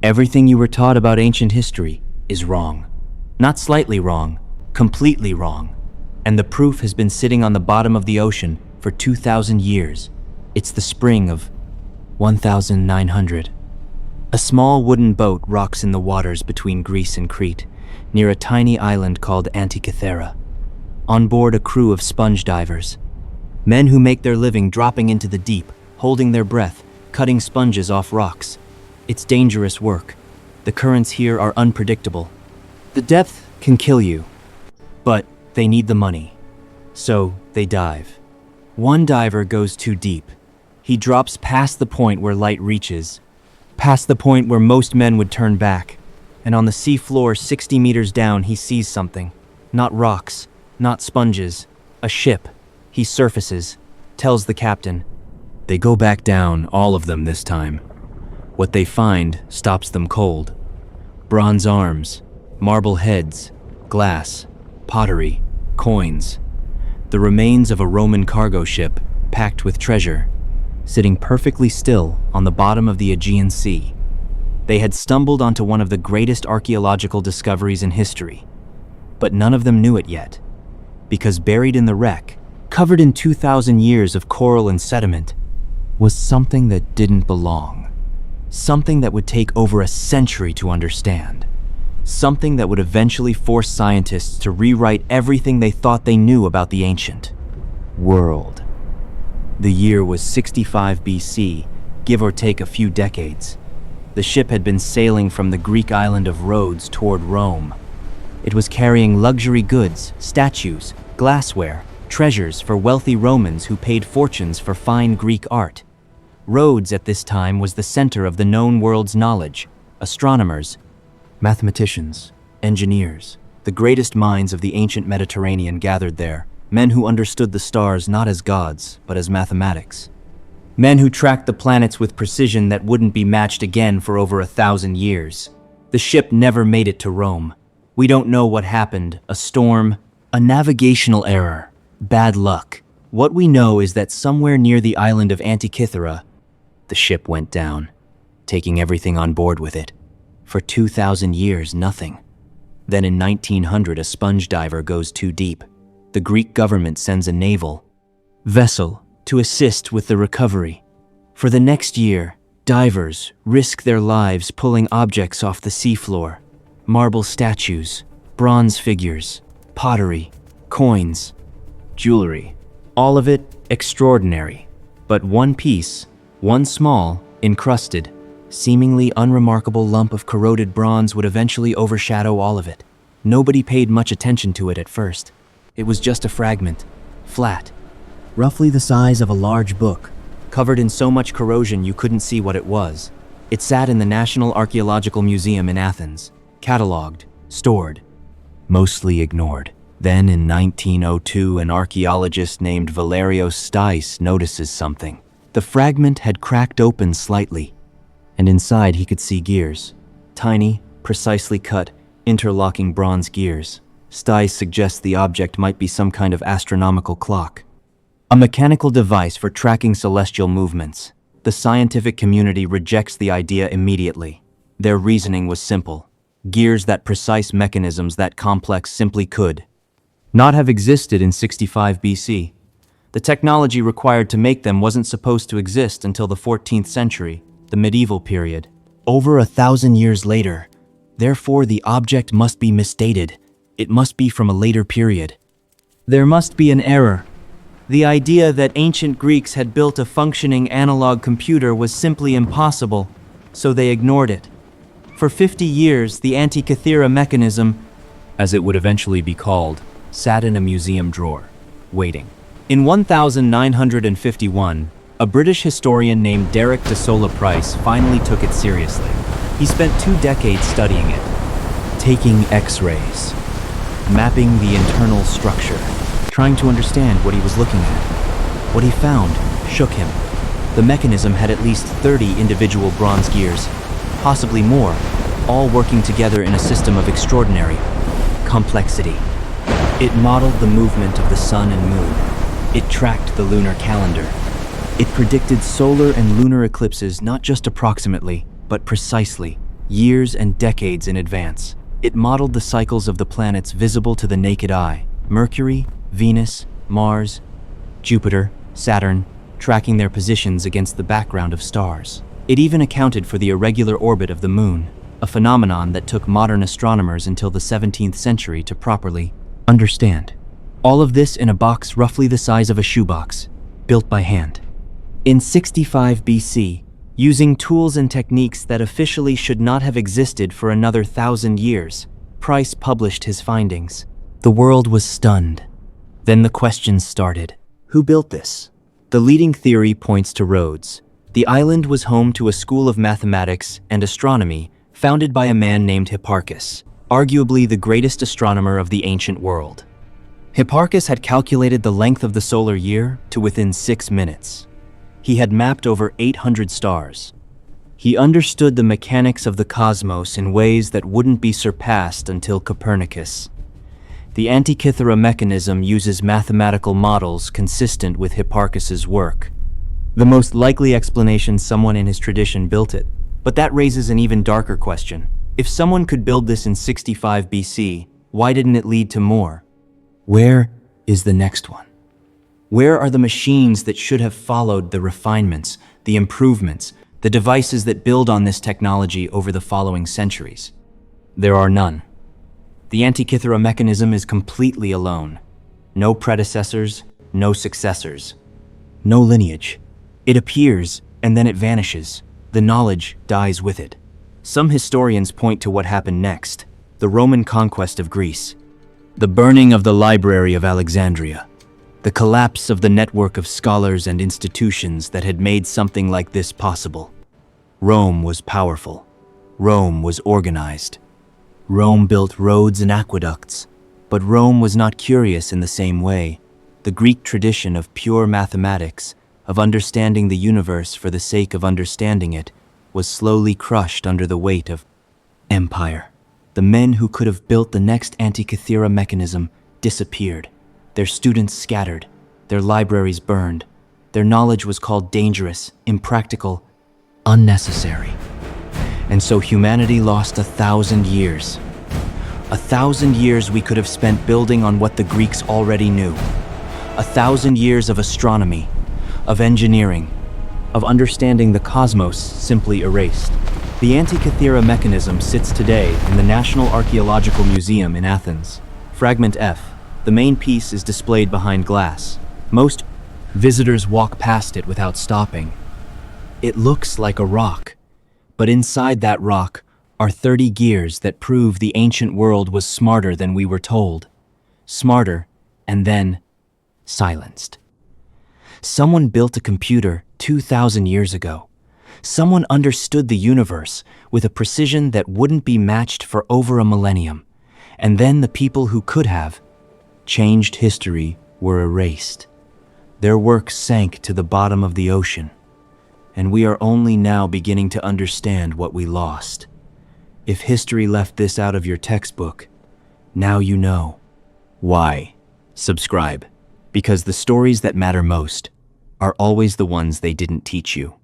Everything you were taught about ancient history is wrong. Not slightly wrong, completely wrong. And the proof has been sitting on the bottom of the ocean for 2,000 years. It's the spring of 1900. A small wooden boat rocks in the waters between Greece and Crete, near a tiny island called Antikythera. On board a crew of sponge divers. Men who make their living dropping into the deep, holding their breath, cutting sponges off rocks. It's dangerous work. The currents here are unpredictable. The depth can kill you, but they need the money. So they dive. One diver goes too deep. He drops past the point where light reaches, past the point where most men would turn back. And on the sea floor 60 meters down, he sees something. Not rocks, not sponges, a ship. He surfaces, tells the captain. They go back down, all of them this time. What they find stops them cold. Bronze arms, marble heads, glass, pottery, coins. The remains of a Roman cargo ship packed with treasure, sitting perfectly still on the bottom of the Aegean Sea. They had stumbled onto one of the greatest archaeological discoveries in history. But none of them knew it yet, because buried in the wreck, covered in 2,000 years of coral and sediment, was something that didn't belong. Something that would take over a century to understand. Something that would eventually force scientists to rewrite everything they thought they knew about the ancient world. The year was 65 BC, give or take a few decades. The ship had been sailing from the Greek island of Rhodes toward Rome. It was carrying luxury goods, statues, glassware, treasures for wealthy Romans who paid fortunes for fine Greek art. Rhodes at this time was the center of the known world's knowledge. Astronomers, mathematicians, engineers, the greatest minds of the ancient Mediterranean gathered there, men who understood the stars not as gods, but as mathematics. Men who tracked the planets with precision that wouldn't be matched again for over 1,000 years. The ship never made it to Rome. We don't know what happened, a storm, a navigational error, bad luck. What we know is that somewhere near the island of Antikythera, the ship went down, taking everything on board with it. For 2,000 years, nothing. Then in 1900, a sponge diver goes too deep. The Greek government sends a naval vessel to assist with the recovery. For the next year, divers risk their lives pulling objects off the seafloor. Marble statues, bronze figures, pottery, coins, jewelry. All of it extraordinary. But one piece, one small, encrusted, seemingly unremarkable lump of corroded bronze would eventually overshadow all of it. Nobody paid much attention to it at first. It was just a fragment, flat, roughly the size of a large book, covered in so much corrosion you couldn't see what it was. It sat in the National Archaeological Museum in Athens, catalogued, stored, mostly ignored. Then in 1902, an archaeologist named Valerios Stais notices something. The fragment had cracked open slightly, and inside he could see gears. Tiny, precisely cut, interlocking bronze gears. Stais suggests the object might be some kind of astronomical clock. A mechanical device for tracking celestial movements. The scientific community rejects the idea immediately. Their reasoning was simple. Gears that precise, mechanisms that complex simply could not have existed in 65 BC. The technology required to make them wasn't supposed to exist until the 14th century, the medieval period. Over 1,000 years later, therefore the object must be misdated. It must be from a later period. There must be an error. The idea that ancient Greeks had built a functioning analog computer was simply impossible, so they ignored it. For 50 years, the Antikythera mechanism, as it would eventually be called, sat in a museum drawer, waiting. In 1951, a British historian named Derek de Sola Price finally took it seriously. He spent 2 decades studying it, taking X-rays, mapping the internal structure, trying to understand what he was looking at. What he found shook him. The mechanism had at least 30 individual bronze gears, possibly more, all working together in a system of extraordinary complexity. It modeled the movement of the sun and moon. It tracked the lunar calendar. It predicted solar and lunar eclipses not just approximately, but precisely. years and decades in advance. It modeled the cycles of the planets visible to the naked eye: Mercury, Venus, Mars, Jupiter, Saturn, tracking their positions against the background of stars. It even accounted for the irregular orbit of the Moon, a phenomenon that took modern astronomers until the 17th century to properly understand. All of this in a box roughly the size of a shoebox, built by hand. In 65 BC, using tools and techniques that officially should not have existed for another 1,000 years, Price published his findings. The world was stunned. Then the questions started. Who built this? The leading theory points to Rhodes. The island was home to a school of mathematics and astronomy founded by a man named Hipparchus, arguably the greatest astronomer of the ancient world. Hipparchus had calculated the length of the solar year to within 6 minutes. He had mapped over 800 stars. He understood the mechanics of the cosmos in ways that wouldn't be surpassed until Copernicus. The Antikythera mechanism uses mathematical models consistent with Hipparchus's work. The most likely explanation, someone in his tradition built it. But that raises an even darker question. If someone could build this in 65 BC, why didn't it lead to more? Where is the next one? Where are the machines that should have followed the refinements, the improvements, the devices that build on this technology over the following centuries? There are none. The Antikythera mechanism is completely alone. No predecessors, no successors, no lineage. It appears and then it vanishes. The knowledge dies with it. Some historians point to what happened next: the Roman conquest of Greece, the burning of the Library of Alexandria, the collapse of the network of scholars and institutions that had made something like this possible. Rome was powerful. Rome was organized. Rome built roads and aqueducts. But Rome was not curious in the same way. The Greek tradition of pure mathematics, of understanding the universe for the sake of understanding it, was slowly crushed under the weight of empire. The men who could have built the next Antikythera mechanism disappeared. Their students scattered, their libraries burned. Their knowledge was called dangerous, impractical, unnecessary. And so humanity lost 1,000 years. 1,000 years we could have spent building on what the Greeks already knew. 1,000 years of astronomy, of engineering, of understanding the cosmos simply erased. The Antikythera mechanism sits today in the National Archaeological Museum in Athens. Fragment F. The main piece is displayed behind glass. Most visitors walk past it without stopping. It looks like a rock, but inside that rock are 30 gears that prove the ancient world was smarter than we were told. Smarter, and then silenced. Someone built a computer 2,000 years ago. Someone understood the universe with a precision that wouldn't be matched for over a millennium. And then the people who could have changed history were erased. Their work sank to the bottom of the ocean. And we are only now beginning to understand what we lost. If history left this out of your textbook, now you know. Why? Subscribe, because the stories that matter most are always the ones they didn't teach you.